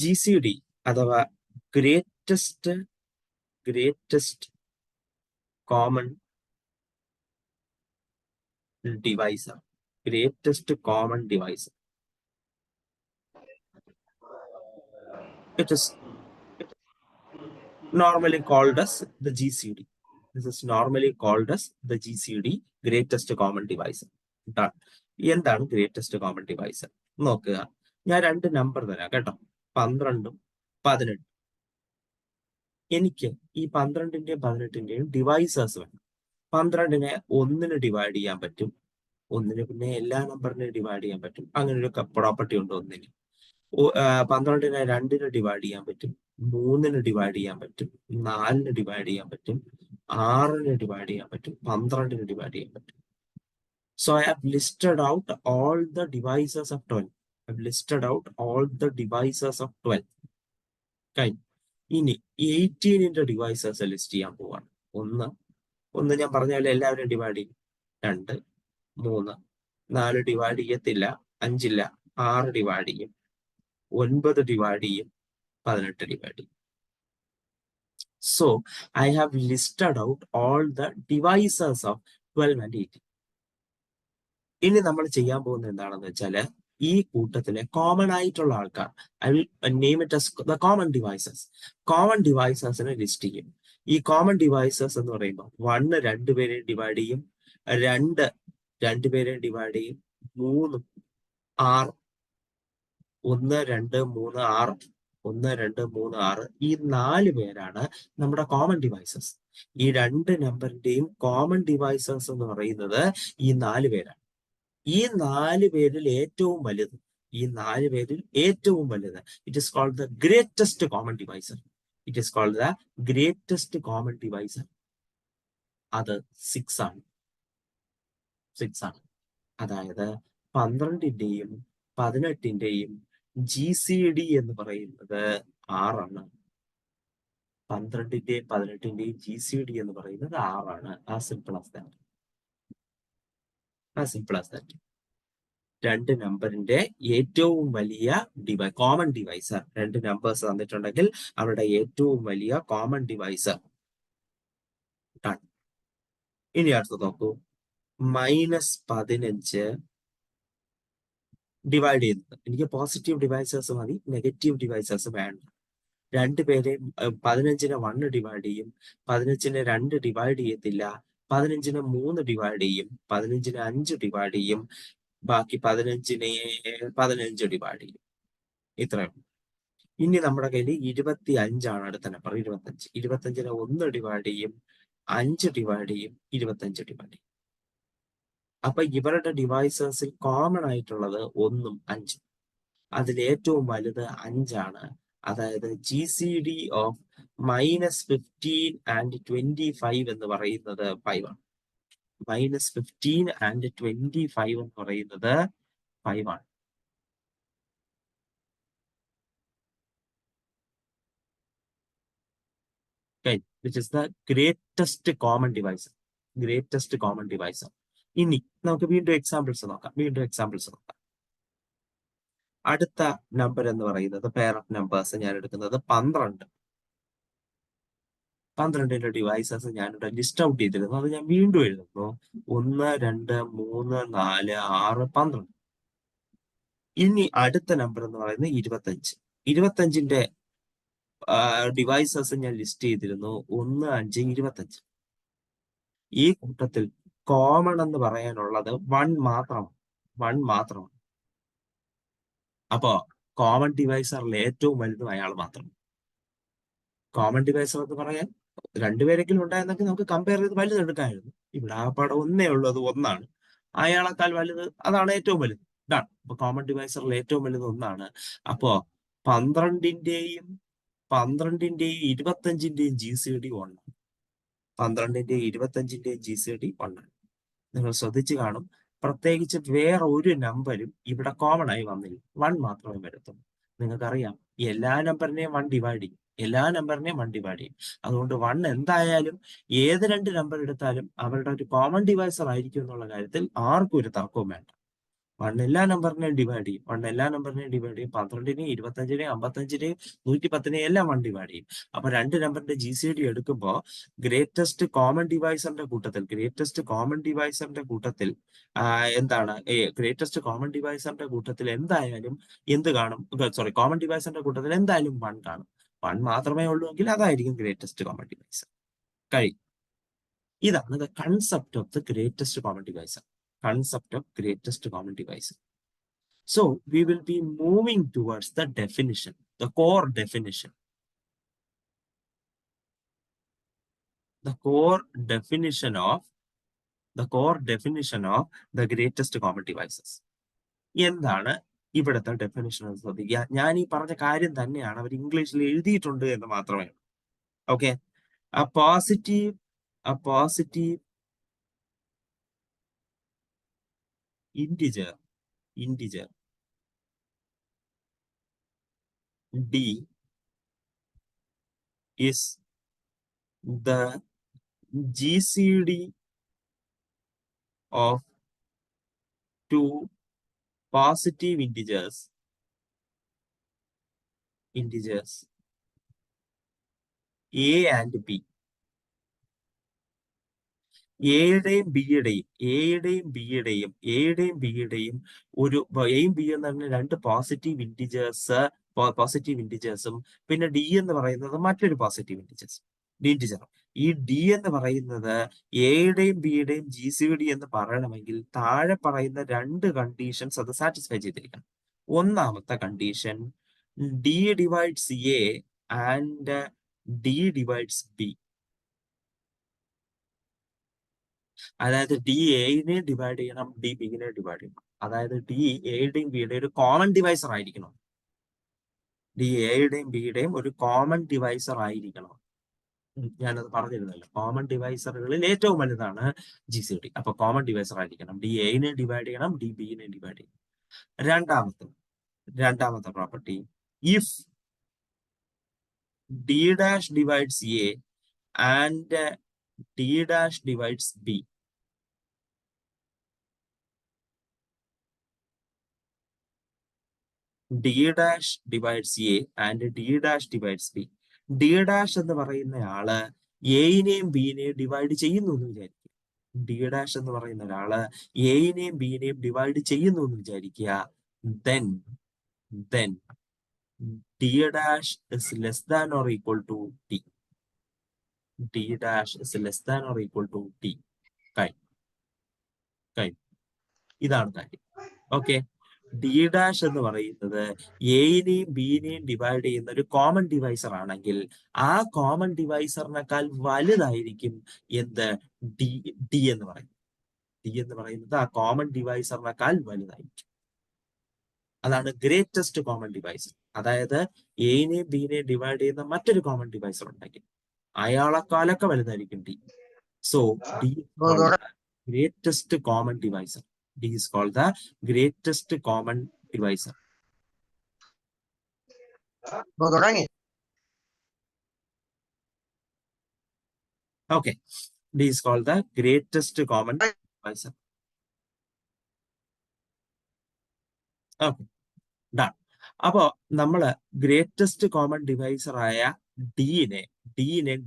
GCD അഥവാ greatest common divisor. Greatest common divisor. It is normally called as the GCD. This is normally called as the GCD, greatest common divisor. എന്താണ് greatest common divisor നോക്കുക. ഞാൻ രണ്ട് number തരാം കേട്ടോ, 12ഉം 18. എനിക്ക് ഈ 12ന്റെയും 18ന്റെയും divisors വേണം. 12നെ 1ന് ഡിവൈഡ് ചെയ്യാൻ പറ്റും, 1ന് പിന്നെ എല്ലാ നമ്പറിനെയും ഡിവൈഡ് ചെയ്യാൻ പറ്റും. അങ്ങനെ ഒരു പ്രോപ്പർട്ടി ഉണ്ട് 1ന്. 12നെ 2ന് ഡിവൈഡ് ചെയ്യാൻ പറ്റും, 3ന് ഡിവൈഡ് ചെയ്യാൻ പറ്റും, 4ന് ഡിവൈഡ് ചെയ്യാൻ പറ്റും, 6ന് ഡിവൈഡ് ചെയ്യാൻ പറ്റും, 12ന് ഡിവൈഡ് ചെയ്യാൻ പറ്റും. So I have listed out all the devices of 12. I have listed out all the devices of 12. കഴിഞ്ഞു. ഇനി 18ന്റെ ഡിവൈസസ് ലിസ്റ്റ് ചെയ്യാൻ പോവാണ്. ഒന്ന് ഞാൻ പറഞ്ഞ പോലെ എല്ലാവരും ഡിവൈഡ് ചെയ്യും. 2, 3, 4 ഡിവൈഡ് ചെയ്യത്തില്ല, 5 ഇല്ല, 6 ഡിവൈഡ് ചെയ്യും, 9 ഡിവൈഡ് ചെയ്യും, 18 ഡിവൈഡ് ചെയ്യും. So I have listed out all the devices of 12 and 18. ഇനി നമ്മൾ ചെയ്യാൻ പോകുന്നത് എന്താണെന്ന് വെച്ചാൽ ഈ കൂട്ടത്തിലെ കോമൺ ആയിട്ടുള്ള ആൾക്കാർ, I will name it as the common devices. Common ഡിവൈസസിനെ ലിസ്റ്റ് ചെയ്യും. ഈ കോമൺ ഡിവൈസസ് എന്ന് പറയുമ്പോൾ 1 2 ഡിവൈഡ് ചെയ്യും, 2 2 ഡിവൈഡ് ചെയ്യും, 3 6, 1 2 3 6, 1 2 3 6, ഈ 4 പേരാണ് നമ്മുടെ കോമൺ ഡിവൈസസ്. ഈ 2 നമ്പറിന്റെയും കോമൺ ഡിവൈസസ് എന്ന് പറയുന്നത് ഈ 4 പേരാണ്. ഈ 4 പേരിൽ ഏറ്റവും വലുത്, it is called the greatest common divisor. It is called the greatest common divisor. അത് 6 ആണ്. അതായത് 12ന്റെയും 18ന്റെയും GCD എന്ന് പറയുന്നത് 6 ആണ്. 12ന്റെയും 18ന്റെയും GCD എന്ന് പറയുന്നത് 6 ആണ്. ആ സിമ്പിൾ ആസ് ദാറ്റ്. 2 നമ്പറിന്റെ ഏറ്റവും വലിയ കോമൺ ഡിവൈസർ, 2 നമ്പേഴ്സ് തന്നിട്ടുണ്ടെങ്കിൽ അവരുടെ ഏറ്റവും വലിയ കോമൺ ഡിവൈസർ. ഇനി അടുത്ത് നോക്കൂ, -15 ഡിവൈഡ് ചെയ്യുന്നത്. എനിക്ക് പോസിറ്റീവ് ഡിവൈസേഴ്സ് മതി, നെഗറ്റീവ് ഡിവൈസേഴ്സ് വേണ്ട. 2 പേരെയും 15നെ 1 ഡിവൈഡ് ചെയ്യും, 15നെ 2 ഡിവൈഡ് ചെയ്യത്തില്ല, 15നെ 3 ഡിവൈഡ് ചെയ്യും, 15നെ 5 ഡിവൈഡ് ചെയ്യും, ബാക്കി 15നെ 15 ഡിവൈഡ് ചെയ്യും. ഇത്രയും. ഇനി നമ്മുടെ കയ്യിൽ 25 ആണ് അടുത്ത നമ്പർ. 25നെ 1 ഡിവൈഡ് ചെയ്യും, 5 ഡിവൈഡ് ചെയ്യും, 25 ഡിവൈഡ് ചെയ്യും. അപ്പൊ ഇവരുടെ ഡിവൈസേഴ്സിൽ കോമൺ ആയിട്ടുള്ളത് 1ഉം 5ഉം. അതിൽ ഏറ്റവും വലുത് 5 ആണ്. അതായത് GCD ഓഫ് -15 and 25 എന്ന് പറയുന്നത് 5 ആണ്. -15 and 25 എന്ന് പറയുന്നത് 5 ആണ്. Okay, which is the greatest common divisor. ഇനി നമുക്ക് വീണ്ടും എക്സാമ്പിൾസ് നോക്കാം. അടുത്ത നമ്പർ എന്ന് പറയുന്നത്, പെയർ ഓഫ് നമ്പേഴ്സ് ഞാൻ എടുക്കുന്നത് 12. 12ന്റെ ഡിവൈസസ് ഞാനിവിടെ ലിസ്റ്റ് ഔട്ട് ചെയ്തിരുന്നു. അത് ഞാൻ വീണ്ടും എഴുതുന്നു. 1 2 3 4 6 12. ഇനി അടുത്ത നമ്പർ എന്ന് പറയുന്നത് 25. 25ന്റെ ഡിവൈസസ് ഞാൻ ലിസ്റ്റ് ചെയ്തിരുന്നു. 1 5 25. ഈ കൂട്ടത്തിൽ കോമൺ എന്ന് പറയാനുള്ളത് 1 മാത്രമാണ്. അപ്പോ കോമൺ ഡിവൈസറിൽ ഏറ്റവും വലുതും അയാൾ മാത്രം. കോമൺ ഡിവൈസർ എന്ന് പറയാൻ 2 പേരെങ്കിലും ഉണ്ടായിരുന്നെങ്കിൽ നമുക്ക് കമ്പയർ ചെയ്ത് വലുത് എടുക്കാമായിരുന്നു. ഇവിടെ ആ പടം ഒന്നേ ഉള്ളൂ, അത് 1 ആണ്. അയാളെക്കാൾ വലുത്, അതാണ് ഏറ്റവും വലുത്. ഇതാണ്. അപ്പൊ കോമൺ ഡിവൈസറിൽ ഏറ്റവും വലുത് 1 ആണ്. അപ്പോ 12ന്റെയും 25ന്റെയും GCD 1 ആണ്. 12ന്റെയും 25ന്റെയും GCD 1 ആണ്. നിങ്ങൾ ശ്രദ്ധിച്ചു കാണും, പ്രത്യേകിച്ച് വേറെ ഒരു നമ്പരും ഇവിടെ കോമൺ ആയി വന്നില്ല. 1 മാത്രമേ വരത്തുള്ളൂ. നിങ്ങൾക്കറിയാം, എല്ലാ നമ്പറിനെയും 1 ഡിവൈഡ് ചെയ്യും. അതുകൊണ്ട് 1 എന്തായാലും ഏത് 2 നമ്പർ എടുത്താലും അവരുടെ ഒരു കോമൺ ഡിവൈസർ ആയിരിക്കും എന്നുള്ള കാര്യത്തിൽ ആർക്കും ഒരു തർക്കവും വേണ്ട. 1 എല്ലാ നമ്പറിനെയും ഡിവൈഡ് ചെയ്യും. 1 എല്ലാ നമ്പറിനെയും ഡിവൈഡ് ചെയ്യും. 12നെയും 25നെയും 55നെയും 110നെയും എല്ലാം 1 ഡിവൈഡ് ചെയ്യും. അപ്പൊ 2 നമ്പറിന്റെ GCD എടുക്കുമ്പോൾ ഗ്രേറ്റസ്റ്റ് കോമൺ ഡിവൈസറിന്റെ കൂട്ടത്തിൽ എന്താണ് ഗ്രേറ്റസ്റ്റ് കോമൺ ഡിവൈസറിന്റെ കൂട്ടത്തിൽ എന്തായാലും എന്ത് കാണും? സോറി, കോമൺ ഡിവൈസറിന്റെ കൂട്ടത്തിൽ എന്തായാലും 1 കാണും. 1 മാത്രമേ ഉള്ളൂ എങ്കിൽ അതായിരിക്കും ഗ്രേറ്റസ്റ്റ് കോമൺ ഡിവൈസർ. കഴിയും. ഇതാണ് the concept of the greatest common divisor. Concept of greatest common divisor. So we will be moving towards the definition, the core definition. The core definition of the greatest common divisors. എന്താണ് ഇവിടുത്തെ definition എന്ന് ശ്രദ്ധിക്കുക. ഞാൻ ഈ പറഞ്ഞ കാര്യം തന്നെയാണ് അവർ ഇംഗ്ലീഷിൽ എഴുതിയിട്ടുണ്ട് എന്ന് മാത്രമേ. Okay, a positive integer d is the GCD of two positive integers A and B. എയുടെയും ബിയുടെയും ഒരു എയും ബി എന്ന് പറഞ്ഞ 2 പോസിറ്റീവ് ഇൻറ്റിജേഴ്സും പിന്നെ ഡി എന്ന് പറയുന്നത് മറ്റൊരു പോസിറ്റീവ് ഇൻറ്റിജറും. ഈ ഡി എന്ന് പറയുന്നത് എയുടെയും ബിയുടെയും GCD എന്ന് പറയണമെങ്കിൽ താഴെ പറയുന്ന 2 കണ്ടീഷൻസ് അത് സാറ്റിസ്ഫൈ ചെയ്തിരിക്കണം. ഒന്നാമത്തെ condition D divides A and D divides B. അതായത് ഡി എനെ ഡിവൈഡ് ചെയ്യണം, ഡി ബിനെ ഡിവൈഡ് ചെയ്യണം. അതായത് ഡി എയുടെയും ബിയുടെയും ഒരു കോമൺ ഡിവൈസർ ആയിരിക്കണം. ഡി എയുടെയും ബിയുടെയും ഒരു കോമൺ ഡിവൈസർ ആയിരിക്കണം. ഞാനത് പറഞ്ഞിരുന്നല്ലോ, കോമൺ ഡിവൈസറുകളിൽ ഏറ്റവും വലുതാണ് GCD. അപ്പൊ കോമൺ ഡിവൈസർ ആയിരിക്കണം. ഡി എനെ ഡിവൈഡ് ചെയ്യണം, ഡി ബിനെ ഡിവൈഡ് ചെയ്യണം. രണ്ടാമത്തെ property, if D dash divides A and D dash divides B. D dash divides A and D dash divides B. D dash എന്ന് പറയുന്ന ആള് എയിനെയും ബിനെയും ഡിവൈഡ് ചെയ്യുന്നു എന്ന് വിചാരിക്കുക. ഡി ഡാഷ് എന്ന് പറയുന്ന ഒരാള് എയിനെയും ബിനെയും ഡിവൈഡ് ചെയ്യുന്നു എന്ന് വിചാരിക്കുക. then d dash is less than or equal to t. d dash is less than or equal to t. ഇതാണ് കാര്യം. ഓക്കെ, ഡി ഡാഷ് എന്ന് പറയുന്നത് എയിനെയും ബിനെയും ഡിവൈഡ് ചെയ്യുന്ന ഒരു കോമൺ ഡിവൈസർ ആണെങ്കിൽ ആ കോമൺ ഡിവൈസറിനേക്കാൾ വലുതായിരിക്കും എന്ത് ഡി എന്ന് പറയുന്നത് ആ കോമൺ ഡിവൈസറിനേക്കാൾ വലുതായിരിക്കും. അതാണ് ഗ്രേറ്റസ്റ്റ് കോമൺ ഡിവൈസർ. അതായത് എയിനെയും ബിനെയും ഡിവൈഡ് ചെയ്യുന്ന മറ്റൊരു കോമൺ ഡിവൈസർ ഉണ്ടെങ്കിൽ അയാളെക്കാളൊക്കെ വലുതായിരിക്കും D. So D greatest common divisor. D is called the greatest common divisor. Okay, D is called the greatest common divisor. Okay, done. അപ്പോ നമ്മള് ഗ്രേറ്റസ്റ്റ് കോമൺ ഡിവൈസർ ആയ ഡിനെ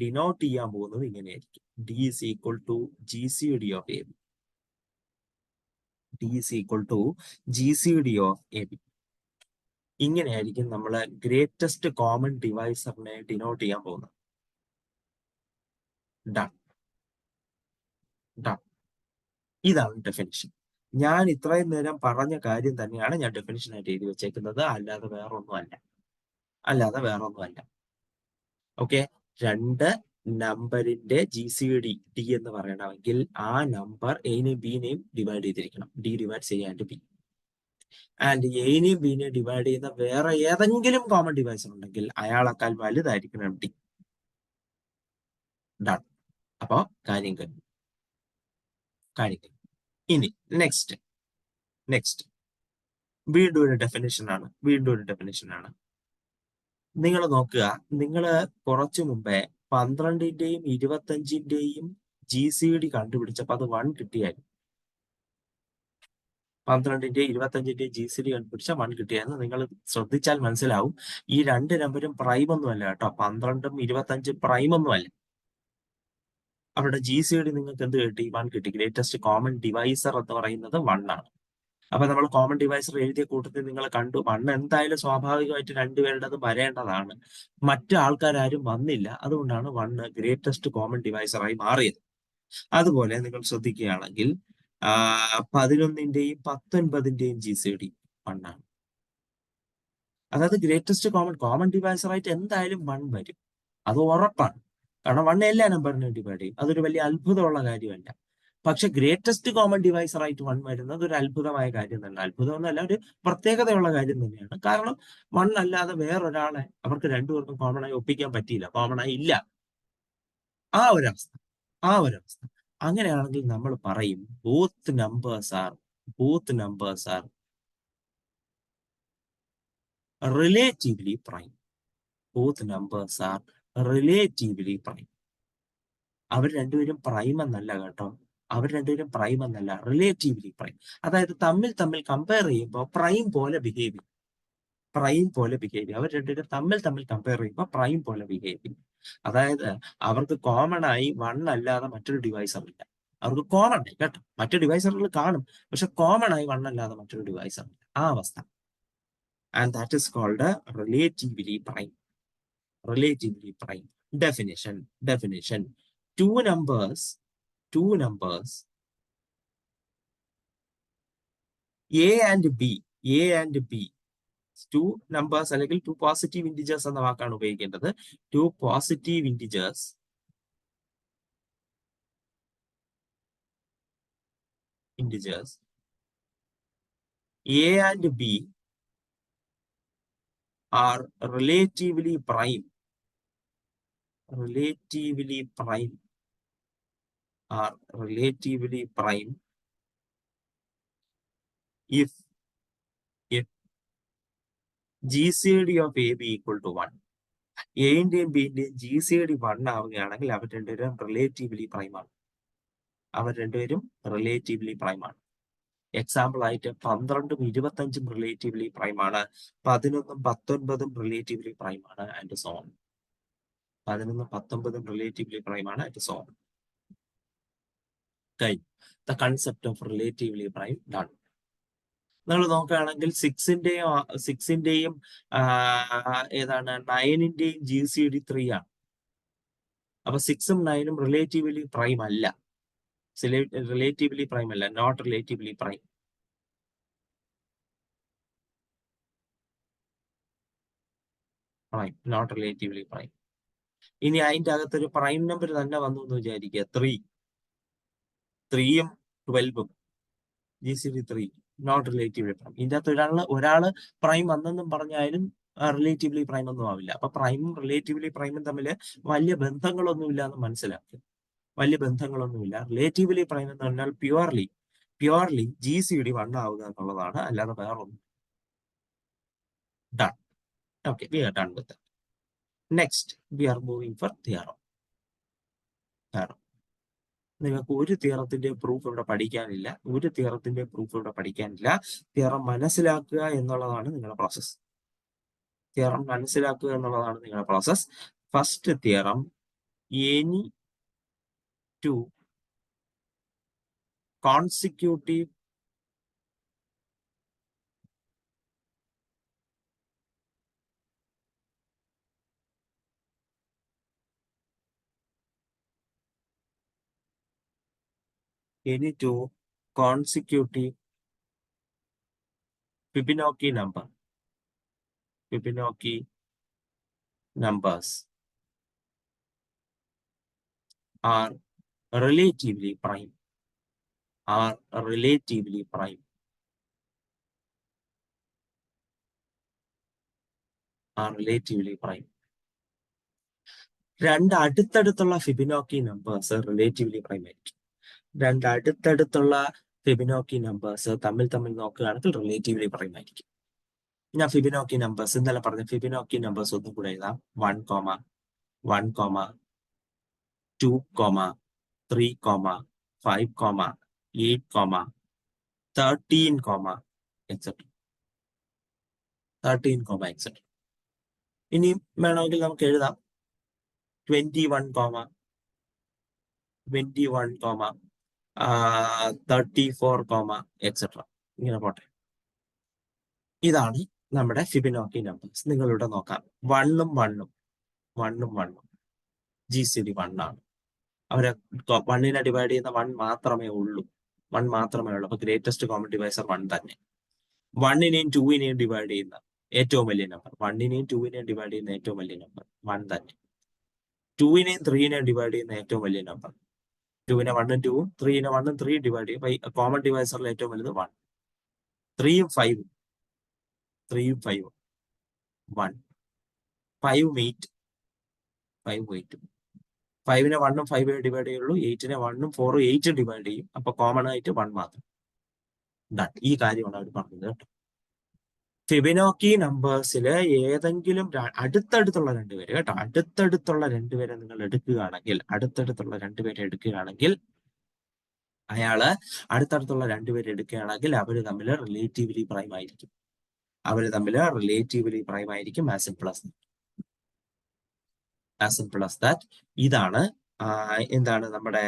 denote ചെയ്യാൻ പോകുന്നത് ഇങ്ങനെയായിരിക്കും. D is equal to GCD of AB. D is equal to GCD of AB. ഇങ്ങനെയായിരിക്കും നമ്മൾ greatest common ഡിവൈസറിനെ denote ചെയ്യാൻ പോകുന്നത്. ഡൺ. ഇതാണ് ഡെഫിനിഷൻ. ഞാൻ ഇത്രയും നേരം പറഞ്ഞ കാര്യം തന്നെയാണ് ഞാൻ ഡെഫിനിഷൻ ആയിട്ട് എഴുതി വെച്ചേക്കുന്നത്, അല്ലാതെ വേറൊന്നുമല്ല. ഓക്കെ, 2 നമ്പറിന്റെ GCD D എന്ന് പറയണമെങ്കിൽ ആ നമ്പർ എനെയും ബിനെയും ഡിവൈഡ് ചെയ്തിരിക്കണം. D divides A and B. And എനെയും ബിനെയും ഡിവൈഡ് ചെയ്യുന്ന വേറെ ഏതെങ്കിലും കോമൺ ഡിവൈസർ ഉണ്ടെങ്കിൽ അയാളെക്കാൾ വലുതായിരിക്കണം ഡി. ഡൺ. അപ്പോ കാര്യം കഴിഞ്ഞു. ഇനി നെക്സ്റ്റ് വീണ്ടും ഒരു ഡെഫിനിഷൻ ആണ്. നിങ്ങൾ നോക്കുക, നിങ്ങൾ കുറച്ചു മുമ്പേ 12ന്റെയും 25ന്റെയും GCD കണ്ടുപിടിച്ചപ്പോ അത് 1 കിട്ടിയായിരുന്നു. 12ന്റെ 25ന്റെ GCD കണ്ടുപിടിച്ച 1 കിട്ടിയെന്ന് നിങ്ങൾ ശ്രദ്ധിച്ചാൽ മനസ്സിലാവും. ഈ രണ്ട് നമ്പരും പ്രൈം ഒന്നുമല്ല കേട്ടോ. 12ഉം 25 പ്രൈം ഒന്നുമല്ല. അവരുടെ GCD നിങ്ങൾക്ക് എന്ത് കിട്ടി? 1 കിട്ടി. ഗ്രേറ്റസ്റ്റ് കോമൺ ഡിവൈസർ എന്ന് പറയുന്നത് 1 ആണ്. അപ്പൊ നമ്മൾ കോമൺ ഡിവൈസർ എഴുതിയ കൂട്ടത്തിൽ നിങ്ങൾ കണ്ടു 1 എന്തായാലും സ്വാഭാവികമായിട്ട് രണ്ടുപേരുടേത് വരേണ്ടതാണ്. മറ്റു ആൾക്കാരും വന്നില്ല. അതുകൊണ്ടാണ് 1 ഗ്രേറ്റസ്റ്റ് കോമൺ ഡിവൈസറായി മാറിയത്. അതുപോലെ നിങ്ങൾ ശ്രദ്ധിക്കുകയാണെങ്കിൽ 11ന്റെയും 19ന്റെയും GCD 1 ആണ്. അതായത് ഗ്രേറ്റസ്റ്റ് കോമൺ ഡിവൈസറായിട്ട് എന്തായാലും 1 വരും. അത് ഉറപ്പാണ്. കാരണം 1 എല്ലാ നമ്പറിനും ഡിവൈഡ് ചെയ്യും. അതൊരു വലിയ അത്ഭുതമുള്ള കാര്യമല്ല. പക്ഷെ ഗ്രേറ്റസ്റ്റ് കോമൺ ഡിവൈസറായിട്ട് 1 വരുന്നത് ഒരു അത്ഭുതമായ കാര്യം തന്നെ. അത്ഭുതമൊന്നുമല്ല, ഒരു പ്രത്യേകതയുള്ള കാര്യം തന്നെയാണ്. കാരണം 1 അല്ലാതെ വേറൊരാളെ അവർക്ക് രണ്ടുപേർക്കും കോമൺ ആയി ഒപ്പിക്കാൻ പറ്റിയില്ല. കോമൺ ആയി ഇല്ല. ആ ഒരവസ്ഥ. അങ്ങനെയാണെങ്കിൽ നമ്മൾ പറയും both numbers are relatively prime. Both numbers are relatively prime. അവർ രണ്ടുപേരും പ്രൈം എന്നല്ല കേട്ടോ. Relatively prime. അതായത് തമ്മിൽ കമ്പയർ ചെയ്യുമ്പോൾ പ്രൈം പോലെ ബിഹേവ് ചെയ്യും. അവർ രണ്ടുപേരും തമ്മിൽ കമ്പയർ ചെയ്യുമ്പോൾ പ്രൈം പോലെ ബിഹേവ് ചെയ്യും. അതായത് അവർക്ക് കോമൺ ആയി 1 അല്ലാതെ മറ്റൊരു ഡിവൈസർ ഇല്ല. അവർക്ക് കോമൺ ആയി കേട്ടോ, മറ്റു ഡിവൈസറുകൾ കാണും, പക്ഷെ കോമൺ ആയി 1 അല്ലാതെ മറ്റൊരു ഡിവൈസർ ഇല്ല. ആ അവസ്ഥ. And that is called relatively prime. Definition. Two numbers A and B. Two numbers അല്ലെങ്കിൽ two positive integers എന്ന വാക്കാണ് ഉപയോഗിക്കേണ്ടത്. Two positive integers A and B are relatively prime if GCD of AB equal to 1. എയുടെയും ബിയുടെയും GCD 1 ആവുകയാണെങ്കിൽ അവർ രണ്ടുപേരും relatively prime ആണ്. Example ആയിട്ട് 12ഉം 25ഉം relatively prime ആണ്. 11ഉം 19ഉം റിലേറ്റീവ്ലി പ്രൈം ആണ്. And so on. 11ഉം 19ഉം റിലേറ്റീവ്ലി പ്രൈം ആണ്. And so on. The concept of relatively prime done. നിങ്ങൾ നോക്കുകയാണെങ്കിൽ 6ന്റെയും ഏതാണ് 9ന്റെയും GCD 3 ആണ്. അപ്പൊ 6ഉം 9ഉം റിലേറ്റീവ്ലി പ്രൈം അല്ല. Not relatively prime. Not relatively prime. ഇനി അതിന്റെ അകത്തൊരു പ്രൈം നമ്പർ തന്നെ വന്നു എന്ന് വിചാരിക്കുക. 3ഉം 12ഉം GCD 3 നോട്ട് റിലേറ്റീവ്ലി പ്രൈം. ഇതിന്റെ അകത്ത് ഒരാള് പ്രൈം വന്നെന്നും പറഞ്ഞാലും റിലേറ്റീവ്ലി പ്രൈം ഒന്നും ആവില്ല. അപ്പൊ പ്രൈമും റിലേറ്റീവ്ലി പ്രൈമും തമ്മിൽ വലിയ ബന്ധങ്ങളൊന്നുമില്ല എന്ന് മനസ്സിലാക്കുക. റിലേറ്റീവ്ലി പ്രൈം എന്ന് പറഞ്ഞാൽ പ്യുവർലി GCD 1 ആവുക എന്നുള്ളതാണ്, അല്ലാതെ വേറൊന്നും. Done. Okay, we are done with that. Next, we are moving for theorem. നിങ്ങൾക്ക് ഒരു തിയറത്തിന്റെ പ്രൂഫ് ഇവിടെ പഠിക്കാനില്ല. തിയറം മനസ്സിലാക്കുക എന്നുള്ളതാണ് നിങ്ങളുടെ process. First theorem, any two consecutive Fibonacci numbers are relatively prime. രണ്ട് അടുത്തടുത്തുള്ള ഫിബിനോക്കി നമ്പേഴ്സ് റിലേറ്റീവ്ലി പ്രൈം ആയിരിക്കും. തമ്മിൽ നോക്കുകയാണെങ്കിൽ റിലേറ്റീവ്ലി പ്രൈം ആയിരിക്കും. ഞാൻ ഫിബിനോക്കി നമ്പേഴ്സ് ഇന്നലെ പറഞ്ഞ ഫിബിനോക്കി നമ്പേഴ്സ് ഒന്നും കൂടെ എഴുതാം. 1, 1, 2, 3, 5, 8, 13, എക്സെട്ര. 13, എക്സെട്ര. ഇനിയും വേണമെങ്കിൽ നമുക്ക് എഴുതാം 21, 21, 34, എക്സെട്ര. ഇങ്ങനെ പോട്ടെ. ഇതാണ് നമ്മുടെ ഫിബൊനാച്ചി നമ്പേഴ്സ്. നിങ്ങളിവിടെ നോക്കാം. 1ഉം 1ഉം GCD 1 ആണ്. അവരെ 1നെ ഡിവൈഡ് ചെയ്യുന്ന 1 മാത്രമേ ഉള്ളൂ. 1 മാത്രമേ ഉള്ളൂ. അപ്പൊ ഗ്രേറ്റസ്റ്റ് കോമൺ ഡിവൈസർ 1 തന്നെ. 1നെയും 2നെയും ഡിവൈഡ് ചെയ്യുന്ന ഏറ്റവും വലിയ നമ്പർ, 1നെയും 2നെയും ഡിവൈഡ് ചെയ്യുന്ന ഏറ്റവും വലിയ നമ്പർ 1 തന്നെ. 2നെയും 3നെയും ഡിവൈഡ് ചെയ്യുന്ന ഏറ്റവും വലിയ നമ്പർ, 2നെ 1ഉം 2ഉം 3നെ 1ഉം 3 ഡിവൈഡ് ചെയ്യും. കോമൺ ഡിവൈസറിൽ ഏറ്റവും വലുത് 1. 3ഉം 5ഉം 1. 5ഉം 8, 5ഉം 8. 5നെ 1ഉം 5 ഡിവൈഡ് ചെയ്യുള്ളൂ. 8നെ 1ഉം 4ഉം 8 ഡിവൈഡ് ചെയ്യും. അപ്പൊ കോമൺ ആയിട്ട് 1 മാത്രം. ഈ കാര്യമാണ് അവർ പറഞ്ഞത് കേട്ടോ. ഫിബൊനാച്ചി നമ്പേഴ്സില് ഏതെങ്കിലും അടുത്തടുത്തുള്ള രണ്ടുപേര് കേട്ടോ, അടുത്തടുത്തുള്ള രണ്ടുപേരെ നിങ്ങൾ എടുക്കുകയാണെങ്കിൽ, അയാള് അടുത്തടുത്തുള്ള രണ്ടുപേരെ എടുക്കുകയാണെങ്കിൽ അവര് തമ്മിൽ റിലേറ്റീവ്ലി പ്രൈം ആയിരിക്കും. As simple as that. ഇതാണ് എന്താണ് നമ്മുടെ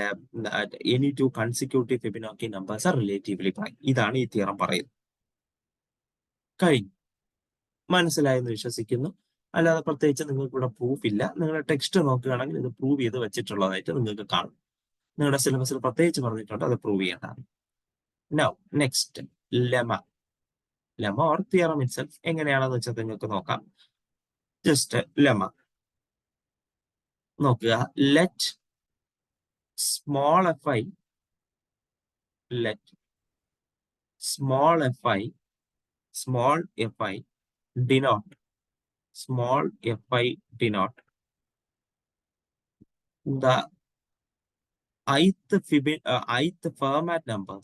any two consecutive Fibonacci numbers are relatively prime. ഇതാണ് ഈ തിയറം പറയുന്നത്. കഴിഞ്ഞു. മനസ്സിലായെന്ന് വിശ്വസിക്കുന്നു. അല്ലാതെ പ്രത്യേകിച്ച് നിങ്ങൾക്ക് ഇവിടെ പ്രൂഫ് ഇല്ല. നിങ്ങളുടെ ടെക്സ്റ്റ് നോക്കുകയാണെങ്കിൽ ഇത് പ്രൂവ് ചെയ്ത് വെച്ചിട്ടുള്ളതായിട്ട് നിങ്ങൾക്ക് കാണും. നിങ്ങളുടെ സിലബസിൽ പ്രത്യേകിച്ച് പറഞ്ഞിട്ടുണ്ട് അത് പ്രൂവ് ചെയ്യേണ്ടതാണ്. Now next lemma or theorem itself എങ്ങനെയാണെന്ന് വെച്ചാൽ നിങ്ങൾക്ക് നോക്കാം. ജസ്റ്റ് ലെമ നോക്കുക. Let small fi denote the ith Fermat number.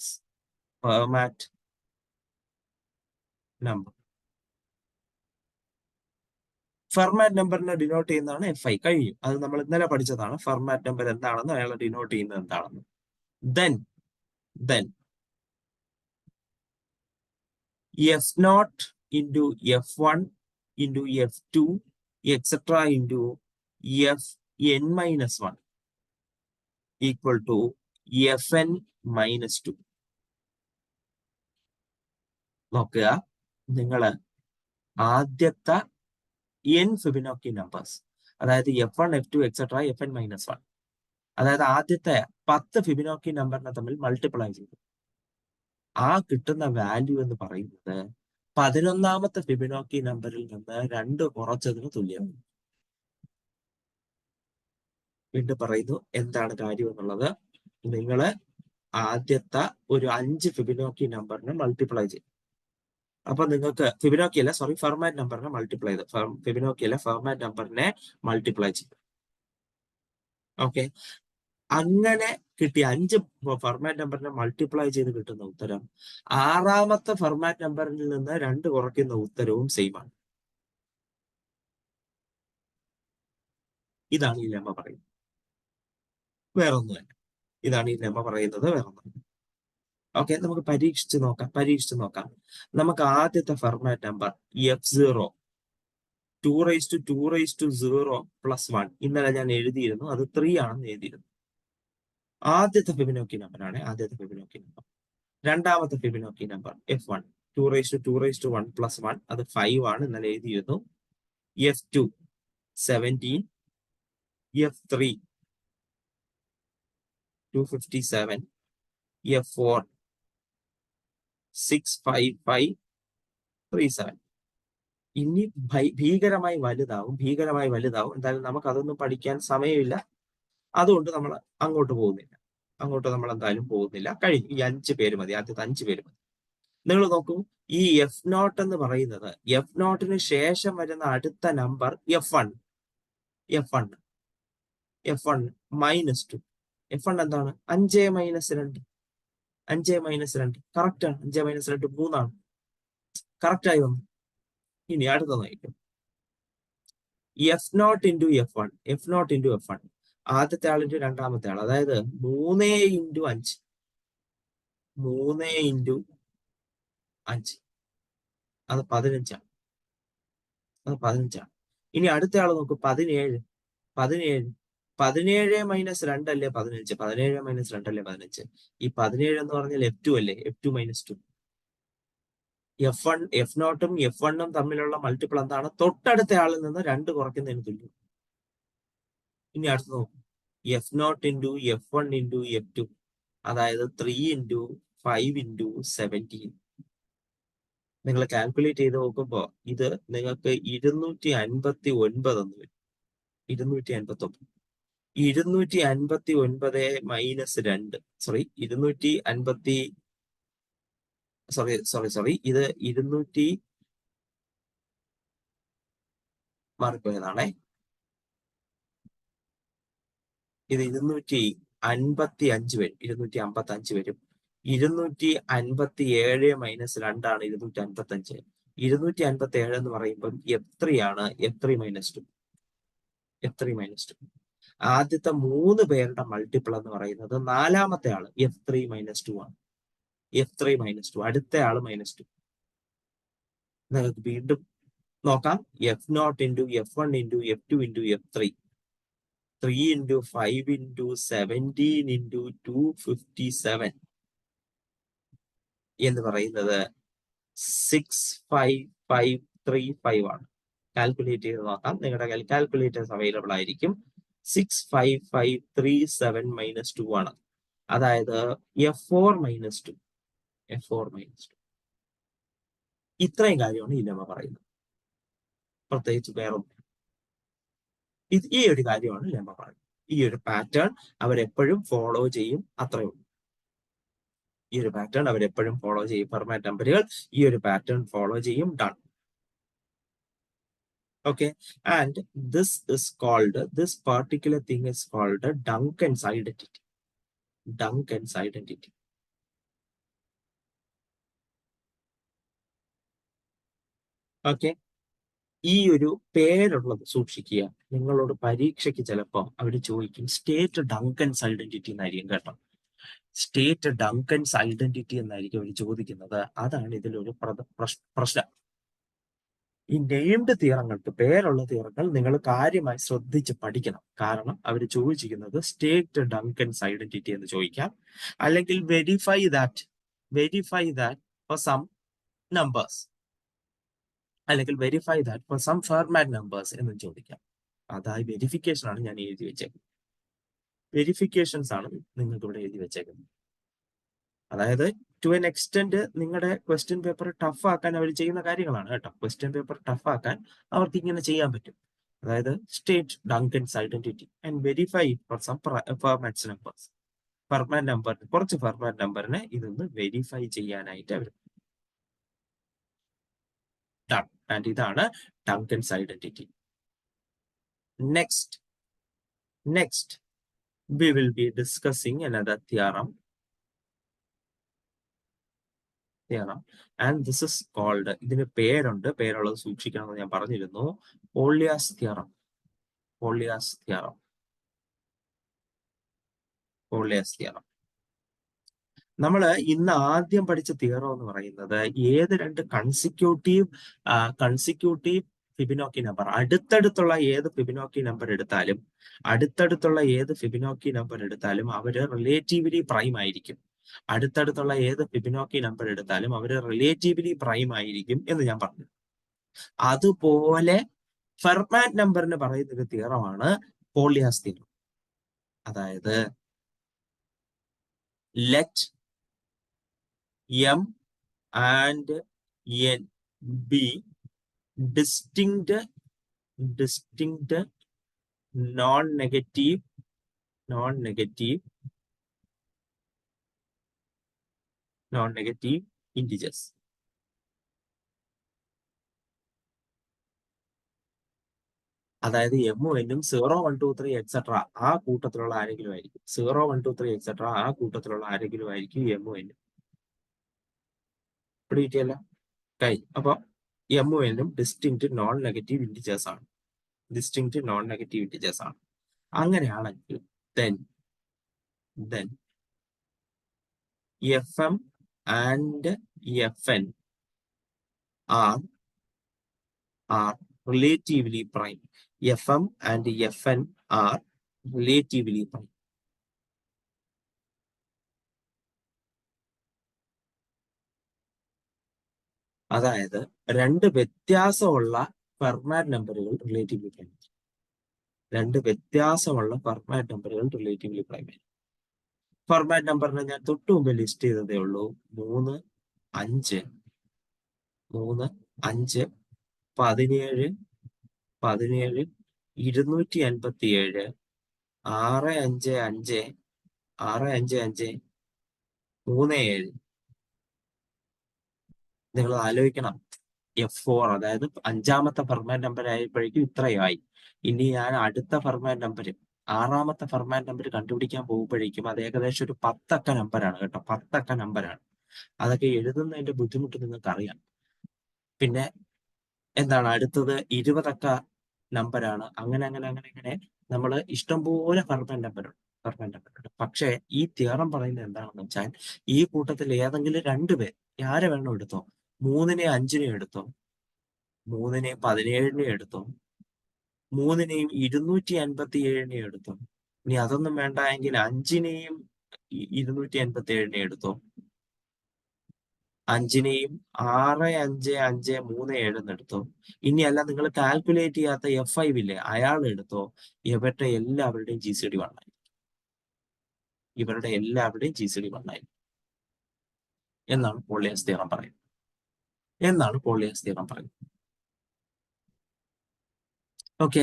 Fermat നമ്പറിനെ ഡിനോട്ട് ചെയ്യുന്നതാണ് FI. കഴിഞ്ഞു. അത് നമ്മൾ ഇന്നലെ പഠിച്ചതാണ്. ഫെർമാറ്റ് നമ്പർ എന്താണെന്ന്, അയാളെ ഡിനോട്ട് ചെയ്യുന്നത് എന്താണെന്ന്. Then F0 into F1 into F2 etc. into Fn-1 equal to Fn-2. നോക്കുക, നിങ്ങള് ആദ്യത്തെ n ഫിബൊനാച്ചി നമ്പേഴ്സ്, അതായത് F1, F2 etc. Fn-1, അതായത് ആദ്യത്തെ 10 ഫിബൊനാച്ചി നമ്പറിനെ തമ്മിൽ മൾട്ടിപ്ലൈ ചെയ്തു. ആ കിട്ടുന്ന വാല്യൂ എന്ന് പറയുന്നത് 11ാമത്തെ ഫിബൊനാച്ചി നമ്പറിൽ നിന്ന് 2 കുറച്ചതിന് തുല്യമാണ്. വീണ്ടും പറയുന്നു എന്താണ് കാര്യം എന്നുള്ളത്. നിങ്ങള് ആദ്യത്തെ ഒരു 5 ഫിബൊനാച്ചി നമ്പറിനെ മൾട്ടിപ്ലൈ ചെയ്യും. അപ്പൊ നിങ്ങൾക്ക് ഫെർമാറ്റ് നമ്പറിനെ മൾട്ടിപ്ലൈ ചെയ്ത് ഫെർമാറ്റ് നമ്പറിനെ മൾട്ടിപ്ലൈ ചെയ്തു. ഓക്കെ, അങ്ങനെ കിട്ടിയ 5 ഫെർമാറ്റ് നമ്പറിനെ മൾട്ടിപ്ലൈ ചെയ്ത് കിട്ടുന്ന ഉത്തരം 6ാമത്തെ ഫെർമാറ്റ് നമ്പറിൽ നിന്ന് 2 കുറയ്ക്കുന്ന ഉത്തരവും സെയിം ആണ്. ഇതാണ് ഈ ലെമ്മ പറയുന്നത്, വേറൊന്നുമല്ല. ഇതാണ് ഈ ലെമ്മ പറയുന്നത്, വേറൊന്നുമല്ല. ഓക്കെ, നമുക്ക് പരീക്ഷിച്ച് നോക്കാം. നമുക്ക് ആദ്യത്തെ ഫെർമാറ്റ് നമ്പർ F0 2⁻² + 1 ഇന്നലെ ഞാൻ എഴുതിയിരുന്നു, അത് 3 ആണെന്ന് എഴുതിയിരുന്നു. ആദ്യത്തെ ഫിബൊനാച്ചി നമ്പറാണ്. രണ്ടാമത്തെ ഫിബൊനാച്ചി നമ്പർ F1 2⁻² + 1, അത് 5 ആണ്, ഇന്നലെ എഴുതിയിരുന്നു. F2 17, F3 257, F4 65537. ഇനി ഭീകരമായി വലുതാവും. എന്തായാലും നമുക്ക് അതൊന്നും പഠിക്കാൻ സമയമില്ല. അതുകൊണ്ട് നമ്മൾ അങ്ങോട്ട് നമ്മൾ എന്തായാലും പോകുന്നില്ല. കഴിഞ്ഞു. ഈ 5 പേര് മതി, ആദ്യത്തെ 5 പേര് മതി. നിങ്ങൾ നോക്കൂ, ഈ F0 എന്ന് പറയുന്നത്, F0ന് ശേഷം വരുന്ന അടുത്ത നമ്പർ F1 -2. F1 എന്താണ്? 5 - 2 കറക്റ്റ് ആണ്. 5 - 2 3 ആണ്. കറക്റ്റ് ആയി വന്നു. ഇനി അടുത്ത നോക്കാം. F0 into F1. ആദ്യത്തെ ആളിന്റെ രണ്ടാമത്തെ ആൾ, അതായത് 3 × 5 5. അത് 15 ആണ്. അത് 15 ആണ്. ഇനി അടുത്ത ആള് നോക്കൂ, 17. 17 17 മൈനസ് 2 അല്ലേ 15. 17 മൈനസ് 2 അല്ലേ 15. ഈ 17 എന്ന് പറഞ്ഞാൽ F2 അല്ലേ, F2 മൈനസ് 2. F1 F0ഉം F1ഉം തമ്മിലുള്ള മൾട്ടിപ്പിൾ എന്താണ്? തൊട്ടടുത്ത ആളിൽ നിന്ന് 2 കുറയ്ക്കുന്നതിന് തുല്യം. ഇനി അടുത്ത് നോക്കും, F0 into F1 into F2, അതായത് 3 ഇൻറ്റു 5 ഇൻറ്റു 17. നിങ്ങൾ കാൽക്കുലേറ്റ് ചെയ്ത് നോക്കുമ്പോ ഇത് നിങ്ങൾക്ക് 259 എന്ന് വരും. 259. 259 മൈനസ് 2, സോറി 250, സോറി ഇത് 200 മാറിപ്പോയതാണേ. ഇത് 255 വരും. 255 വരും. 257 മൈനസ് 2 ആണ് 255. 257 എന്ന് പറയുമ്പോൾ F3 ആണ്. F3 minus 2. F3 minus 2. ആദ്യത്തെ 3 പേരുടെ മൾട്ടിപ്പിൾ എന്ന് പറയുന്നത് നാലാമത്തെ ആള് F3 മൈനസ് 2 ആണ്. F3 minus 2. അടുത്ത ആള് മൈനസ് 2. നിങ്ങൾക്ക് വീണ്ടും നോക്കാം. F0 into F1 into F2 into F3. 3 into 5 into 17 into 257 എന്ന് പറയുന്നത് 65535 ആണ്. കാൽക്കുലേറ്റ് ചെയ്ത് നോക്കാം. നിങ്ങളുടെ കയ്യിൽ കാൽക്കുലേറ്റേഴ്സ് അവൈലബിൾ ആയിരിക്കും. 65537 മൈനസ് 2 ആണ്. അതായത് F4 മൈനസ് 2. F4 minus 2. ഇത്രയും കാര്യമാണ് ഈ ലെമ്മ പറയുന്നത്. പ്രത്യേകിച്ച് വേറൊന്നും. ഈ ഒരു കാര്യമാണ് ലെമ്മ പറയുന്നത്. ഈ ഒരു പാറ്റേൺ അവരെപ്പോഴും ഫോളോ ചെയ്യും, അത്രയേ ഉള്ളൂ. ഈ ഒരു പാറ്റേൺ അവരെപ്പോഴും ഫോളോ ചെയ്യും. പെർമനന്റ് നമ്പറുകൾ ഈ ഒരു പാറ്റേൺ ഫോളോ ചെയ്യും. Done. Okay, and this particular thing is called Duncan's identity. Duncan's identity. Okay, ഈ ഒരു പേരുള്ളത് സൂക്ഷിക്കുക. നിങ്ങളോട് പരീക്ഷയ്ക്ക് ചിലപ്പോൾ അവർ ചോദിക്കും സ്റ്റേറ്റ് ഡങ്കൻസ് ഐഡന്റിറ്റി എന്നായിരിക്കും കേട്ടോ. സ്റ്റേറ്റ് ഡങ്കൻസ് ഐഡന്റിറ്റി എന്നായിരിക്കും അവർ ചോദിക്കുന്നത്. അതാണ് ഇതിലൊരു പ്രശ്നം. ഈ നെയിംഡ് തിയറങ്ങൾക്ക്, പേരുള്ള തിയറങ്ങൾ നിങ്ങൾ കാര്യമായി ശ്രദ്ധിച്ച് പഠിക്കണം. കാരണം അവർ ചോദിച്ചിരിക്കുന്നത് സ്റ്റേറ്റ് ഡങ്കൻസ് ഐഡന്റിറ്റി എന്ന് ചോദിക്കാം, അല്ലെങ്കിൽ verify that for some numbers, അല്ലെങ്കിൽ verify that for some Fermat numbers എന്ന് ചോദിക്കാം. അതായത് വെരിഫിക്കേഷൻ ആണ് ഞാൻ എഴുതി വെച്ചേക്കുന്നത്. വെരിഫിക്കേഷൻസ് ആണ് നിങ്ങൾക്ക് ഇവിടെ എഴുതി വെച്ചേക്കുന്നത്. അതായത് ടു എൻ എക്സ്റ്റെന്റ് നിങ്ങളുടെ ക്വസ്റ്റ്യൻ പേപ്പർ ടഫ് ആക്കാൻ അവർ ചെയ്യുന്ന കാര്യങ്ങളാണ് കേട്ടോ. ക്വസ്റ്റ്യൻ പേപ്പർ ടഫ് ആക്കാൻ അവർക്ക് ഇങ്ങനെ ചെയ്യാൻ പറ്റും. അതായത് state Duncan's identity and verify for some Fermat numbers. Fermat number, കുറച്ച് ഫെർമാറ്റ് നമ്പറിനെ ഇതൊന്ന് വെരിഫൈ ചെയ്യാനായിട്ട് അവർ. ആൻഡ് ഇതാണ് Duncan's identity. Next, we will be discussing another theorem, and this is called, ഇതിന് പേരുണ്ട്, പേരുള്ളത് സൂക്ഷിക്കണമെന്ന് ഞാൻ പറഞ്ഞിരുന്നു, Paulias theorem. നമ്മൾ ഇന്ന് ആദ്യം പഠിച്ച തിയറം എന്ന് പറയുന്നത് ഏത് രണ്ട് കൺസിക്യൂട്ടീവ് ഫിബിനോക്കി നമ്പർ, അടുത്തടുത്തുള്ള ഏത് ഫിബിനോക്കി നമ്പർ എടുത്താലും അവര് റിലേറ്റീവ്ലി പ്രൈം ആയിരിക്കും. അടുത്തടുത്തുള്ള ഏത് ഫിബിനോക്കി നമ്പർ എടുത്താലും അവര് റിലേറ്റീവ്ലി പ്രൈം ആയിരിക്കും എന്ന് ഞാൻ പറഞ്ഞു. അതുപോലെ ഫെർമാറ്റ് നമ്പറിന് പറയുന്ന ഒരു തിയറമാണ് പോളിയാസ് തിയറം. അതായത് let M and N be distinct non-negative integers. അതായത് എമ്മും എന്നും 0, 1, 2, 3 എക്സെട്ര ആ കൂട്ടത്തിലുള്ള ആരെങ്കിലും ആയിരിക്കും. 0, 1, 2, 3 എക്സെട്ര ആ കൂട്ടത്തിലുള്ള ആരെങ്കിലും ആയിരിക്കും എമ്മും എന്നും. പിടികിട്ടിയല്ല കൈ. അപ്പൊ എമ്മും എന്നും ഡിസ്റ്റിങ്ക്റ്റ് നോൺ നെഗറ്റീവ് ഇൻറ്റിജേഴ്സ് ആണ്. അങ്ങനെയാണെങ്കിൽ then FM and FN are relatively prime. FM and FN are relatively prime. അതായത് രണ്ട് വ്യത്യാസമുള്ള ഫെർമാറ്റ് നമ്പറുകൾ റിലേറ്റീവ്ലി പ്രൈം. രണ്ട് വ്യത്യാസമുള്ള ഫെർമാറ്റ് നമ്പറുകൾ റിലേറ്റീവ്ലി പ്രൈം. ഫെർമാറ്റ് നമ്പറിനെ ഞാൻ തൊട്ട് മുമ്പ് ലിസ്റ്റ് ചെയ്തതേ ഉള്ളൂ. 3, 5, 3, 5, 17, 17, 257, 6, 5, 5, 6, 5, 5, 3, 7. നിങ്ങൾ ആലോചിക്കണം, F4 അതായത് അഞ്ചാമത്തെ ഫെർമാറ്റ് നമ്പർ ആയപ്പോഴേക്കും ഇത്രയായി. ഇനി ഞാൻ അടുത്ത ഫെർമാറ്റ് നമ്പർ, ആറാമത്തെ ഫെർമാറ്റ് നമ്പർ കണ്ടുപിടിക്കാൻ പോകുമ്പോഴേക്കും അത് ഏകദേശം ഒരു 10 അക്ക നമ്പറാണ് കേട്ടോ. 10 അക്ക നമ്പറാണ്. അതൊക്കെ എഴുതുന്നതിന്റെ ബുദ്ധിമുട്ട് നിങ്ങൾക്ക് അറിയാം. പിന്നെ എന്താണ് അടുത്തത് 20 അക്ക നമ്പറാണ്. അങ്ങനെ നമ്മൾ ഇഷ്ടംപോലെ ഫെർമാറ്റ് നമ്പറുണ്ട്. പക്ഷേ ഈ തിയറം പറയുന്നത് എന്താണെന്ന് വെച്ചാൽ, ഈ കൂട്ടത്തിൽ ഏതെങ്കിലും രണ്ടുപേർ, ആരെ വേണോ എടുത്തോ, 3നെയും 5നെയും എടുത്തോ, 3നെയും 17നെയും എടുത്തോ, 3നെയും 257നെയും എടുത്തോ. ഇനി അതൊന്നും വേണ്ട എങ്കിൽ 5നെയും 257നെയും എടുത്തോ, 5നെയും 6, 5, 5, 3, 7 എടുത്തോ. ഇനിയല്ല നിങ്ങൾ കാൽക്കുലേറ്റ് ചെയ്യാത്ത F5 ഇല്ലേ, അയാൾ എടുത്തോ. ഇവരുടെ എല്ലാവരുടെയും GCD 1 ആയി. ഇവരുടെ എല്ലാവരുടെയും GCD 1 ആയി എന്നാണ് പോളിയാസ് തിയറം പറയുന്നത്. ഓക്കെ,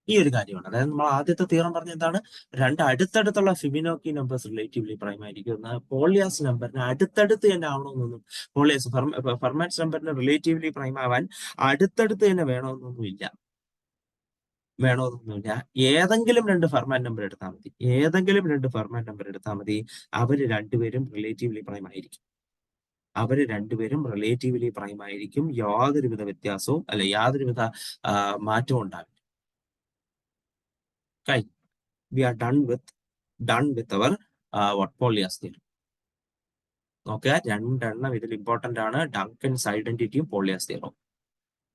ഈ ഒരു കാര്യമാണ്. അതായത് നമ്മൾ ആദ്യത്തെ തിയറം പറഞ്ഞ എന്താണ്, രണ്ട് അടുത്തടുത്തുള്ള ഫിബിനോക്കി നമ്പേഴ്സ് റിലേറ്റീവ്ലി പ്രൈം ആയിരിക്കും. പോളിയാസ് നമ്പറിന് അടുത്തടുത്ത് തന്നെ ആവണമെന്നൊന്നും, പോളിയാസ് ഫെർമാറ്റ് നമ്പറിന് റിലേറ്റീവ്ലി പ്രൈം ആവാൻ അടുത്തടുത്ത് തന്നെ വേണമെന്നൊന്നുമില്ല. ഏതെങ്കിലും രണ്ട് ഫെർമാറ്റ് നമ്പർ എടുത്താൽ മതി. അവര് രണ്ടുപേരും റിലേറ്റീവ്ലി പ്രൈം ആയിരിക്കും. യാതൊരുവിധ വ്യത്യാസവും യാതൊരുവിധ മാറ്റവും ഉണ്ടാവില്ല. We are done with our Polia's theorem. നോക്കുക, രണ്ടെണ്ണം ഇതിൽ ഇമ്പോർട്ടന്റ് ആണ്. ഡങ്കൻസ് ഐഡന്റിറ്റിയും പോളിയാസ് തിയറവും.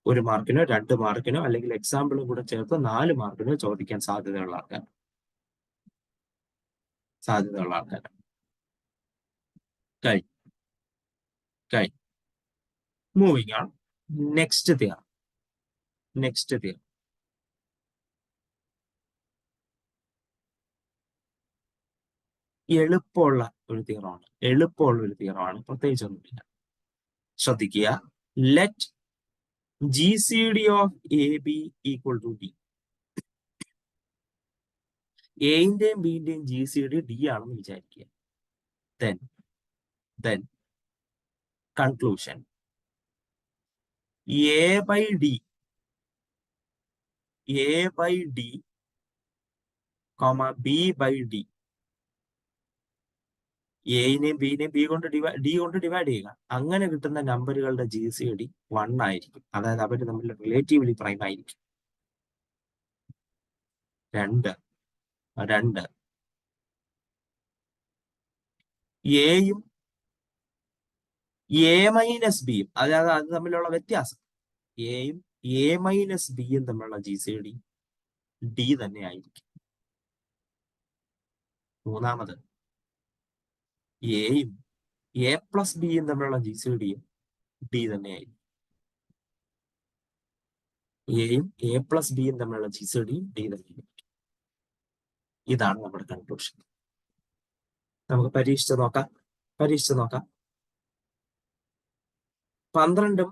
1 മാർക്കിനോ 2 മാർക്കിനോ അല്ലെങ്കിൽ എക്സാമ്പിളും കൂടെ ചേർത്ത് 4 മാർക്കിനോ ചോദിക്കാൻ സാധ്യതയുള്ള ആൾക്കാർ. കഴിഞ്ഞു. Moving on. Next theorem. എളുപ്പമുള്ള ഒരു തിയറമാണ്. പ്രത്യേകിച്ചൊന്നുമില്ല. ശ്രദ്ധിക്കുക. Let GCD of AB equal to D. എയുടെയും ബിന്റെയും GCD D ആണെന്ന് വിചാരിക്കുക. Then conclusion, A by D, B by D. എനെയും ബിനെയും D കൊണ്ട് ഡിവൈഡ് ചെയ്യുക. അങ്ങനെ കിട്ടുന്ന നമ്പറുകളുടെ GCD 1 ആയിരിക്കും. അതായത് അവർ തമ്മിൽ റിലേറ്റീവ്ലി പ്രൈം ആയിരിക്കും. 2 എയും A മൈനസ് ബിയും, അതായത് അത് തമ്മിലുള്ള വ്യത്യാസം, എയും A മൈനസ് ബിയും തമ്മിലുള്ള GCD D തന്നെ ആയിരിക്കും. മൂന്നാമത്, എയും A പ്ലസ് ബിയും തമ്മിലുള്ള GCDയും D തന്നെയായിരിക്കും. എയും A പ്ലസ് ബിയും തമ്മിലുള്ള GCDയും D തന്നെയായിരിക്കും. ഇതാണ് നമ്മുടെ കൺക്ലൂഷൻ. നമുക്ക് പരീക്ഷിച്ച് നോക്കാം. 12ഉം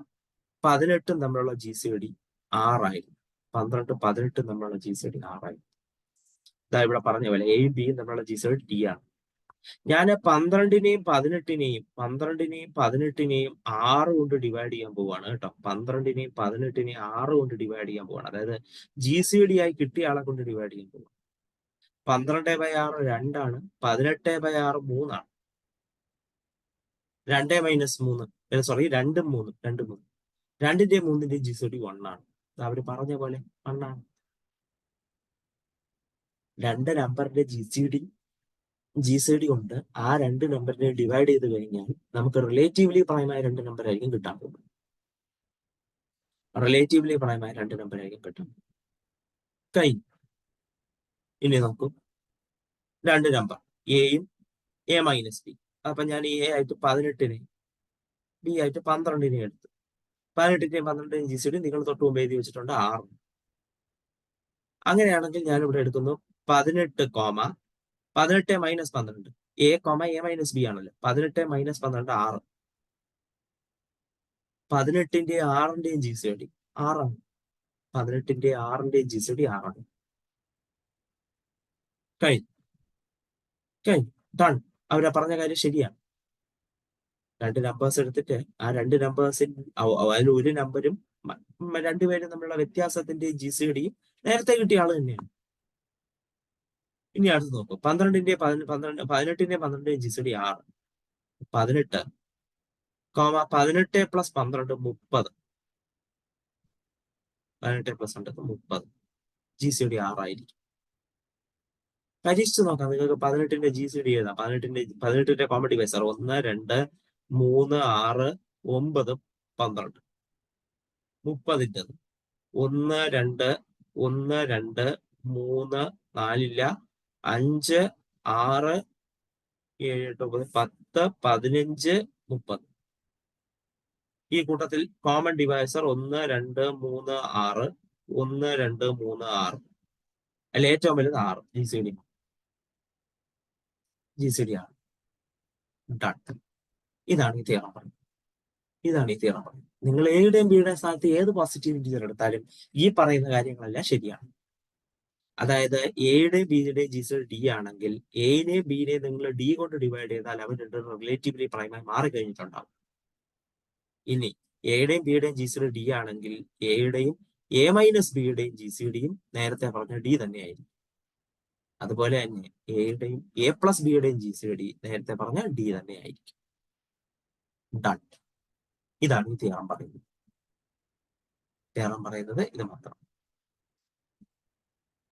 18ഉം തമ്മിലുള്ള GCD 6 ആയിരുന്നു. 12, 18 തമ്മിലുള്ള GCD 6 ആയിരുന്നു. ഇതാ ഇവിടെ പറഞ്ഞ പോലെ എയും ബിയും തമ്മിലുള്ള GCD D ആണ്. ഞാൻ 12നെയും 18നെയും 6 കൊണ്ട് ഡിവൈഡ് ചെയ്യാൻ പോവാണ് കേട്ടോ. 12നെയും 18നെയും 6 കൊണ്ട് ഡിവൈഡ് ചെയ്യാൻ പോവാണ്. അതായത് GCD ആയി കിട്ടിയ ആളെ കൊണ്ട് ഡിവൈഡ് ചെയ്യാൻ പോവാണ്. 12/6 2 ആണ്. 18/6 3 ആണ്. 2 മൈനസ് 3, സോറി 2 3, 2ന്റെയും 3ന്റെയും GCD 1 ആണ്. അവര് പറഞ്ഞ പോലെ 1 ആണ്. രണ്ട് നമ്പറിന്റെ GCD ജി സി ഡി ഉണ്ട്. ആ രണ്ട് നമ്പറിനെ ഡിവൈഡ് ചെയ്ത് കഴിഞ്ഞാൽ നമുക്ക് റിലേറ്റീവ്ലി പ്രൈമായ രണ്ട് നമ്പർ ആയിരിക്കും കിട്ടാൻ പോകുന്നത്. റിലേറ്റീവ്ലി പ്രൈമായ രണ്ട് നമ്പർ ആയിരിക്കും കിട്ടും. കഴിഞ്ഞു. ഇനി നോക്കൂ, രണ്ട് നമ്പർ എയും എ മൈനസ് ബി. അപ്പൊ ഞാൻ എ ആയിട്ട് 18നെ ബി ആയിട്ട് 12നെ എടുത്തു. 18നെയും 12നെയും ജി സി ഡി നിങ്ങൾ തൊട്ട് മുമ്പ് എഴുതി വെച്ചിട്ടുണ്ട് 6. അങ്ങനെയാണെങ്കിൽ ഞാൻ ഇവിടെ എടുക്കുന്നു 18, 18 മൈനസ് 12. എ മൈനസ് ബി ആണല്ലോ. 18 മൈനസ് 12 6. 18ന്റെയും 6ന്റെയും ജി സി ഡി 6ആണ്. 18ന്റെയും 6ന്റെയും ജി സി ഡി 6ആണ്. കഴിഞ്ഞു. ഡൺ. അവരാ പറഞ്ഞ കാര്യം ശരിയാണ്. രണ്ട് നമ്പേഴ്സ് എടുത്തിട്ട് ആ രണ്ട് നമ്പേഴ്സിൽ അതിൽ ഒരു നമ്പരും രണ്ടുപേരും തമ്മിലുള്ള വ്യത്യാസത്തിന്റെ ജി സി ഡിയും നേരത്തെ കിട്ടിയ ആള് തന്നെയാണ്. ഇനി അടുത്ത് നോക്കും, 18ന്റെയും 12ന്റെയും G C D 6. 18, 18 plus 12 30. 18 plus 12 30. G C D 6 ആയിരിക്കും. പരീക്ഷിച്ച് നോക്കാം. നിങ്ങൾക്ക് 18ന്റെ ജി സി ഡി എഴുതാം. 18ന്റെ കോമൺ ഡിവൈസർ 1, 2, 3, 6, 9, 12. 30ൻ്റെത് 1, 2, 1, 2, 3, 4, 5, 6, 7, 8, 9, 10, 15, 30. ഈ കൂട്ടത്തിൽ കോമൺ ഡിവൈസർ 1, 2, 3, 6. 1, 2, 3, 6. അല്ല, ഏറ്റവും വലുത് 6. G C D 6. ഡൺ. ഇതാണ് ഈ തിയറം പറയുന്നത്. നിങ്ങൾ എയുടെയും ബിയുടെയും സ്ഥാനത്ത് ഏത് പോസിറ്റീവ് ഇന്റീജർ എടുത്താലും ഈ പറയുന്ന കാര്യങ്ങളെല്ലാം ശരിയാണ്. അതായത് എയുടെയും ബിയുടെയും ജി സി ഡി ആണെങ്കിൽ എനെയും ബിനെയും നിങ്ങൾ ഡി കൊണ്ട് ഡിവൈഡ് ചെയ്താൽ അവർ രണ്ടും റിലേറ്റീവ്ലി പ്രൈമായി മാറിക്കഴിഞ്ഞിട്ടുണ്ടാവും. ഇനി എയുടെയും ബിയുടെയും ജി സി ഡി ആണെങ്കിൽ എയുടെയും എ മൈനസ് ബിയുടെയും ജി സി ഡിയും നേരത്തെ പറഞ്ഞ ഡി തന്നെയായിരിക്കും. അതുപോലെ തന്നെ എയുടെയും എ പ്ലസ് ബിയുടെയും ജി സി ഡി നേരത്തെ പറഞ്ഞ ഡി തന്നെയായിരിക്കും. ഡൺ. ഇതാണ് ഈ തിയറം പറയുന്നത്. ഇത് മാത്രം.